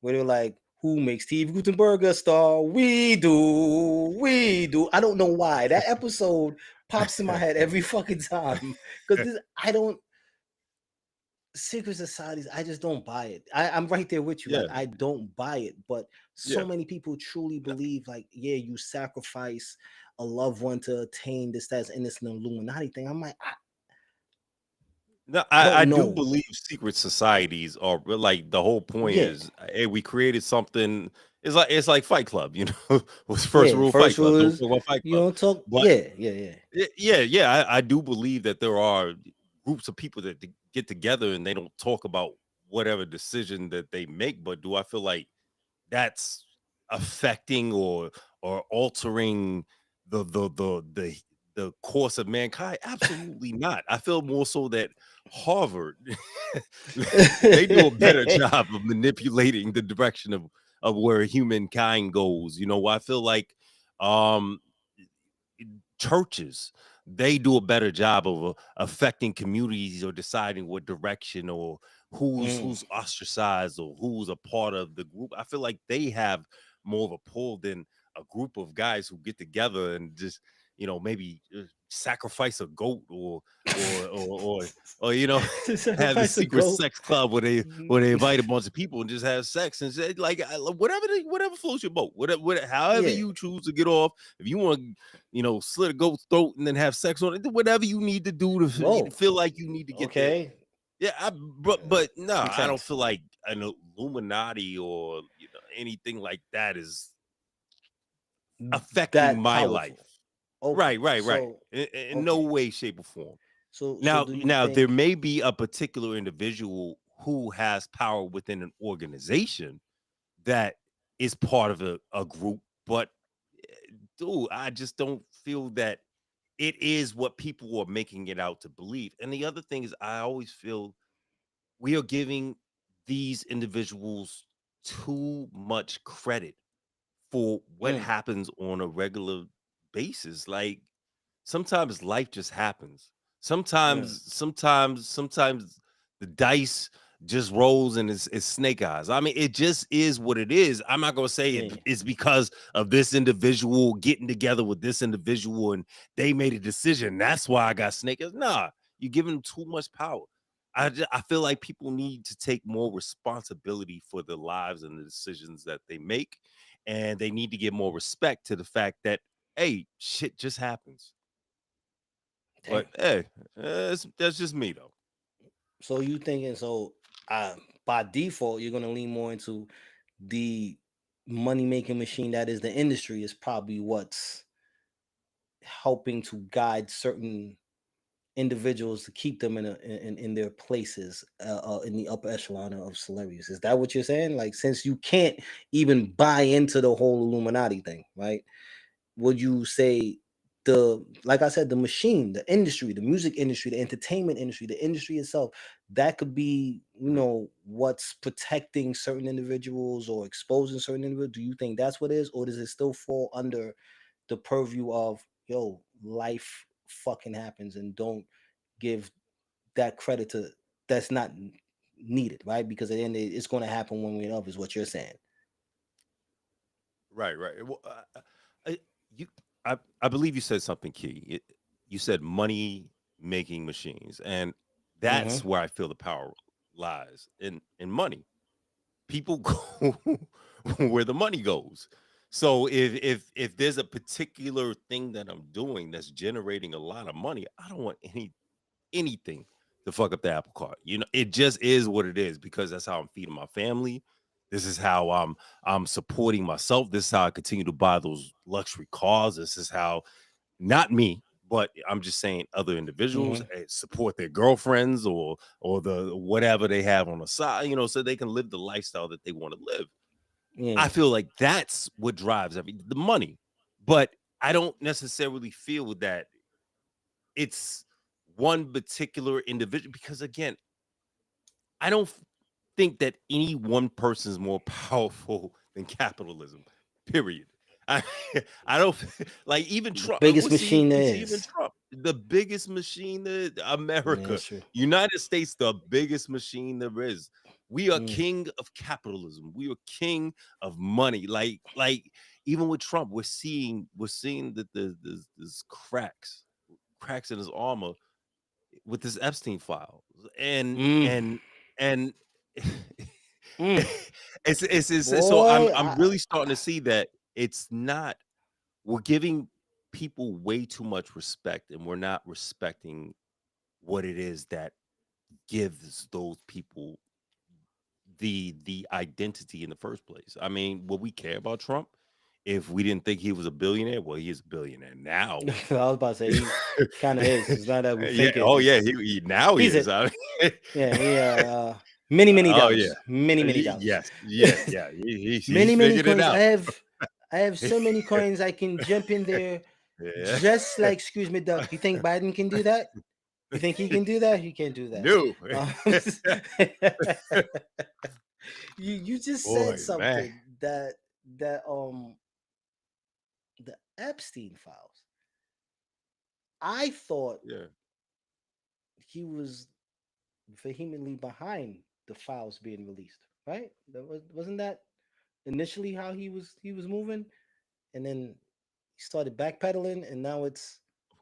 where they're like, "Who makes Steve Gutenberg a star? We do, we do." I don't know why that episode pops in my head every fucking time because this I don't secret societies, I just don't buy it. I'm right there with you. Like, Yeah, I don't buy it. But so yeah. many people truly No, believe, like, yeah, you sacrifice a loved one to attain this, that's, and it's an Illuminati thing. I'm like, no, I I don't do know. believe secret societies are like, the whole point Yeah, is, hey, we created something. It's like Fight Club, what's the first yeah. rule of Fight First Club? rule Don't is talk about Fight you Club. don't talk. But Yeah, yeah, yeah. yeah, I do believe that there are groups of people that get together and they don't talk about whatever decision that they make. But do I feel like that's affecting or altering the the course of mankind? Absolutely not. I feel more so that Harvard they do a better job of manipulating the direction of where humankind goes. I feel like um churches, they do a better job of affecting communities or deciding what direction or Mm, who's ostracized or who's a part of the group. I feel like they have more of a pull than a group of guys who get together and just maybe sacrifice a goat or or or have a sacrifice a secret goat. sex club where they invite a bunch of people and just have sex and say, like, whatever floats your boat, whatever, however Yeah. you choose to get off. If you want to slit a goat's throat and then have sex on it, whatever you need to do to Whoa. feel like you need to get there. Okay. Yeah, but no, Makes I don't sense. feel like an Illuminati or anything like that is affecting That my life. powerful. Okay. Right. So In no okay. way, shape, or form. So Now, do you now there think? may be a particular individual who has power within an organization that is part of a group, but dude, I just don't feel that it is what people are making it out to believe. And the other thing is, I always feel we are giving these individuals too much credit for what Mm, happens on a regular basis. Like, sometimes life just happens. mm, Sometimes the dice just rolls and it's snake eyes. I mean, it just is what it is. I'm not gonna say yeah. it's because of this individual getting together with this individual and they made a decision. That's why I got snake eyes. Nah, you're giving them too much power. I feel like people need to take more responsibility for their lives and the decisions that they make, and they need to give more respect to the fact that, hey, shit just happens. Damn. But hey, that's just me though. So you thinking so by default you're gonna lean more into the money making machine that is the industry is probably what's helping to guide certain individuals to keep them in their places in the upper echelon of celebrities. Is that what you're saying? Like since you can't even buy into the whole Illuminati thing, right? would you say the, like I said, the machine, the industry, the music industry, the entertainment industry, the industry itself, that could be, what's protecting certain individuals or exposing certain individuals? Do you think that's what it is, or does it still fall under the purview of, yo, life fucking happens, and don't give that credit to, that's not needed, right? Because at the end, it's going to happen one way or another, is what you're saying. Right, right. Well, I, you, I believe you said something key. You said money making machines, and that's Mm-hmm. where I feel the power lies in money. People go where the money goes. So if there's a particular thing that I'm doing that's generating a lot of money, I don't want anything to fuck up the apple cart. It just is what it is because that's how I'm feeding my family. This is how I'm supporting myself. This is how I continue to buy those luxury cars. This is how, not me, but I'm just saying other individuals Mm-hmm. support their girlfriends or the whatever they have on the side, so they can live the lifestyle that they want to live. I Yeah. feel like that's what drives the money. But I don't necessarily feel that it's one particular individual because again, I don't think that any one person is more powerful than capitalism. Period. I I don't like even The Trump. biggest machine We there see even is. Trump, the biggest machine that Yeah, America, that's true. United States, the biggest machine there is. We are Mm. king of capitalism. We are king of money. Like even with Trump, we're seeing that there's cracks in his armor with this Epstein file, and Mm. and and Mm. so I'm Boy, I'm really starting to see that it's not we're giving people way too much respect, and we're not respecting what it is that gives those people the identity in the first place. I mean, would we care about Trump if we didn't think he was a billionaire? Well, he is a billionaire now. I was about to say he kind of is. It's not that we Yeah. think it. Oh, yeah. He now he He's is. it. I mean, Yeah, he many oh yeah. dollars, many dollars, Yes. Yeah. Yeah. He many figured it coins. out. I have so many coins. I can jump in there, Yeah. just like, excuse me, Duck. You think Biden can do that? You think he can do that? He can't do that. No. Um, you just said Boy, man. something that the Epstein files. I thought Yeah. he was vehemently behind the files being released, right? Wasn't that initially how he was moving, and then he started backpedaling, and now Of it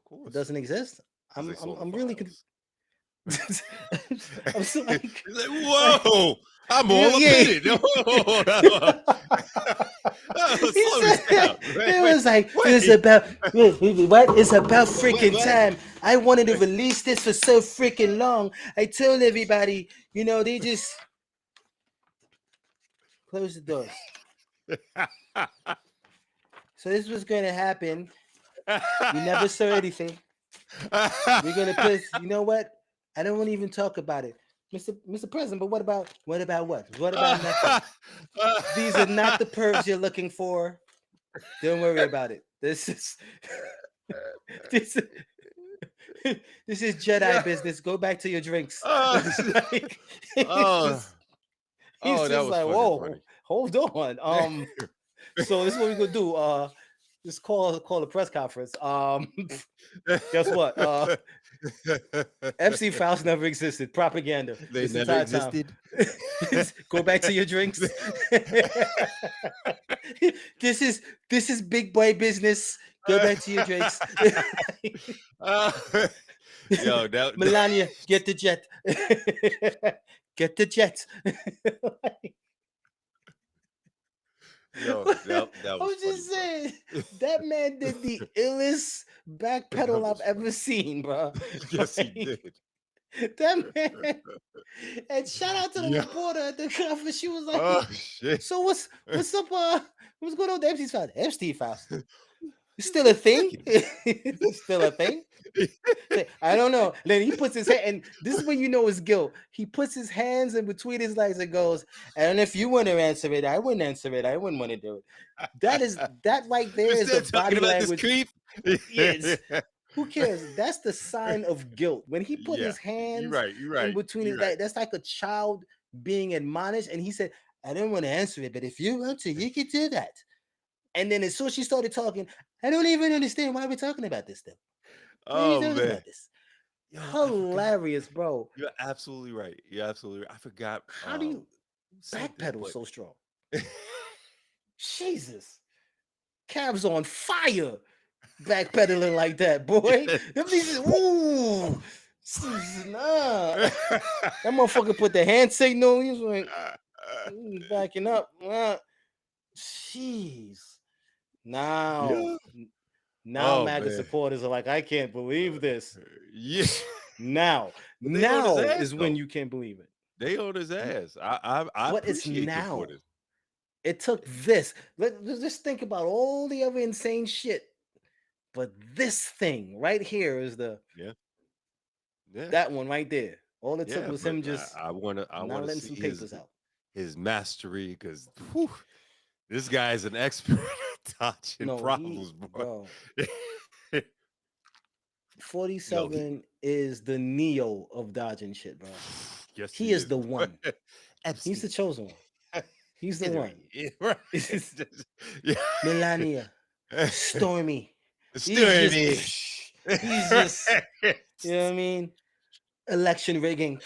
course. doesn't exist. Because I'm they I'm, saw the I'm really files. I'm so like, He's like, like whoa, I'm yeah, all up yeah. in it. Hold on. He Slow this said down. Wait, it wait, was like it's wait, about what? It's about freaking what? time. I wanted to release this for so freaking long. I told everybody, they just close the doors. So this was going to happen. We never saw anything. We're gonna put. You know what? I don't want to even talk about it, Mr. President. But what about what? What about nothing? These are not the pervs you're looking for. Don't worry about it. This is this this is Yeah. Jedi business. Go back to your drinks. Oh, shit. Like, he's Oh, just he's oh, that just was like, fucking whoa, funny. hold on. So this is what we're gonna do. Just call a press conference. Guess what? FC files never existed. Propaganda They this never entire time. existed. Go back to your drinks. this is this is big boy business. Go back to your drinks. Uh, yo, Melania, get the jet. Get the jet. yo, that was I'm funny, just bro. saying that man did the illest That backpedal I've was ever funny. seen, bro. Yes, he did. That man. And shout out to the Yeah. reporter at the conference. She was like, Oh shit. "So what's up? What's going on with the Epstein files? Epstein files? It's It's still a thing. ridiculous. It's still a thing. Say, I don't know. Then he puts his hand, and this is when you know his guilt. He puts his hands in between his legs and goes, and if you want to answer it, I wouldn't answer it. I wouldn't want to do it. That right We're there is the still talking body about this language. creep. Yes. Who cares? That's the sign of guilt. When he put Yeah, his you're hands right. You're in right. between You're his right. legs, that's like a child being admonished. And he said, I didn't want to answer it, but if you want to, you can do that. And then as soon as she started talking, I don't even understand why we're talking about this stuff. Why are you Oh talking man, about this? yo, I forgot. Hilarious, bro. You're absolutely right. You're absolutely right. I forgot. How do you Who said that? backpedal But so strong? Jesus. Calves on fire. Backpedaling like that, boy. yeah. Them things, ooh. Nah. That motherfucker put the hand signal. He was like, backing up. Jeez. Now, Yeah. now Oh MAGA man. supporters are like, I can't believe this. Yeah. Now, But they on his now ass is when though. you can't believe it. They on his ass. I But it's appreciate them for now. this. It took this. Let's just think about all the other insane shit. But this thing right here is the Yeah. Yeah. that one right there. All it took Yeah. was But him just I not wanna letting see some papers out. his mastery because this guy is an expert at dodging No, he, problems, boy. bro. Yo, he 47 is the Neo of dodging shit, bro. yes, He he is is. the one. He's the Epstein. chosen one. He's the one. Hillary. Right. Just- yeah. Melania, Stormy. He's Stir just, me. he's just, you know what I mean? Election rigging.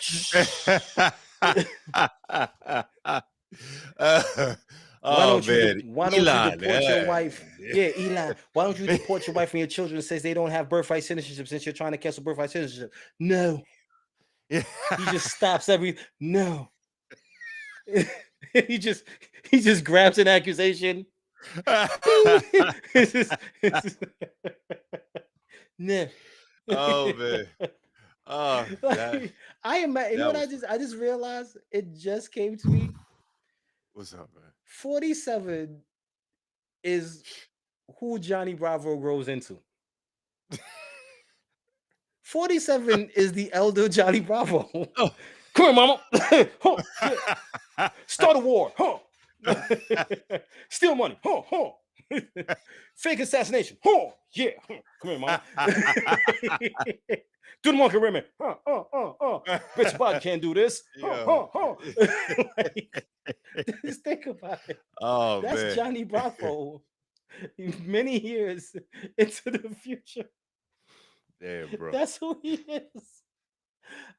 Why oh don't you man, why don't you Elon. deport your wife? Yeah, Elon. Why don't you deport your wife and your children? Says they don't have birthright citizenship since you're trying to cancel birthright citizenship. No, he just stops every. No, he just he just grabs an accusation. Bing. It's just no. oh man. Oh, Like, I am. You know that what was funny. I just realized? It just came to me. What's up, man? 47 is who Johnny Bravo grows into. 47 is the elder Johnny Bravo. Oh. Come here, mama. Huh, yeah. Start a war. Huh. Steal money. Huh, huh. Fake assassination. Huh. Yeah. Huh. Come here, mama. Do the monkey women. Bet your body can't do this. Yo. Like, just think about it. oh That's man. Johnny Bravo many years into the future. Damn, bro. That's who he is.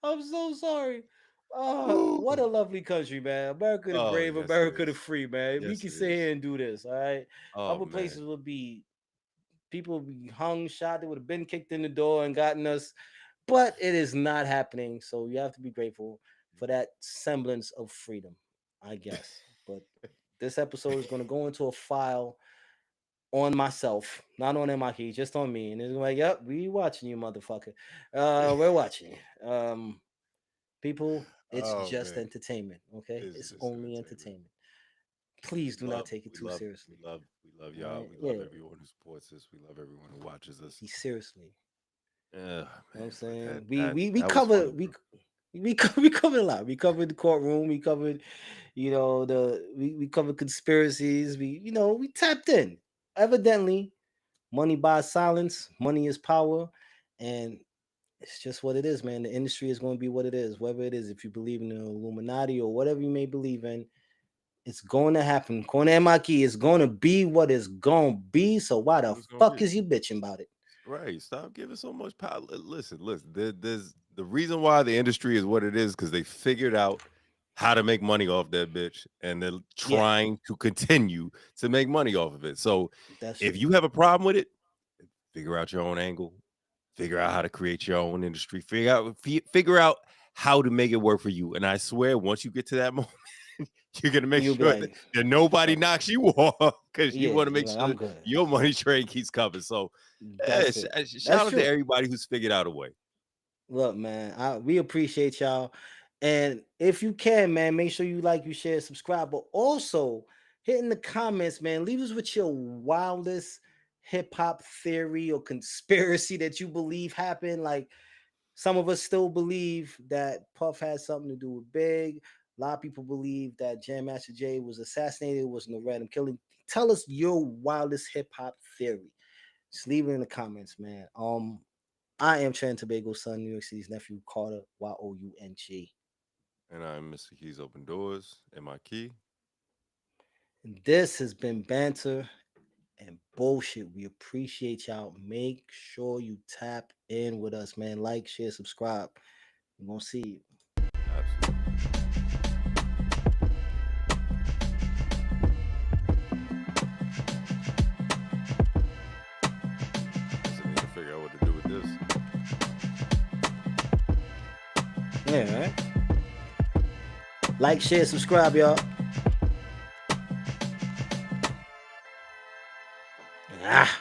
I'm so sorry. What Woo. a lovely country, man. America the Oh, brave, yes, it America the is. free, man. We Yes, can it sit is. here and do this, all right? Oh Other man. places would be people would be hung, shot, they would have been kicked in the door and gotten us. But it is not happening. So you have to be grateful for that semblance of freedom, I guess. But this episode is going to go into a file on myself, not on MIT, just on me. And it's like, yep, we watching you, motherfucker. We're watching you. People, it's oh just man. entertainment, okay? It's It's just only entertainment. entertainment. Please We do not love, take it we too love, seriously. we love All y'all. right? We love Yeah, everyone who supports us. We love everyone who watches us. seriously. Yeah, You know what I'm man. But saying? We that was funny, covered bro. we covered a lot. We covered the courtroom. We covered, we covered conspiracies. We tapped in. Evidently, money buys silence. Money is power, and it's just what it is, man. The industry is going to be what it is. Whether it is, if you believe in the Illuminati or whatever you may believe in, it's going to happen. Corner Maki is going to be what it's going to be. So why What the it's gonna fuck be. is you bitching about it? Right. Stop giving so much power. Listen. There's the reason why the industry is what it is because they figured out how to make money off that bitch, and they're Yeah, trying to continue to make money off of it. So that's if true. you have a problem with it, figure out your own angle. Figure out how to create your own industry. Figure out how to make it work for you. And I swear, once you get to that moment, you're gonna make You'll be sure that, like, that nobody fuck it. knocks you off because you Yeah, want to make like, sure I'm good. your money train keeps coming. So, That's it. That's shout out to true. everybody who's figured out a way. Look, man, we appreciate y'all. And if you can, man, make sure you like, you share, subscribe, but also hit in the comments, man. Leave us with your wildest hip hop theory or conspiracy that you believe happened. Like some of us still believe that Puff had something to do with Big. A lot of people believe that Jam Master Jay was assassinated, was no random killing. Tell us your wildest hip hop theory. Just leave it in the comments, man. I am Tran Tobago's son, New York City's nephew, Carter Young. And I'm Mr. Keys Open Doors. And my key. And this has been Banter and Bullshit. We appreciate y'all. Make sure you tap in with us, man. Like, share, subscribe. We're gonna see you. Absolutely. Guess I need to figure out what to do with this. Yeah, right? Like, share, subscribe, y'all. Ah.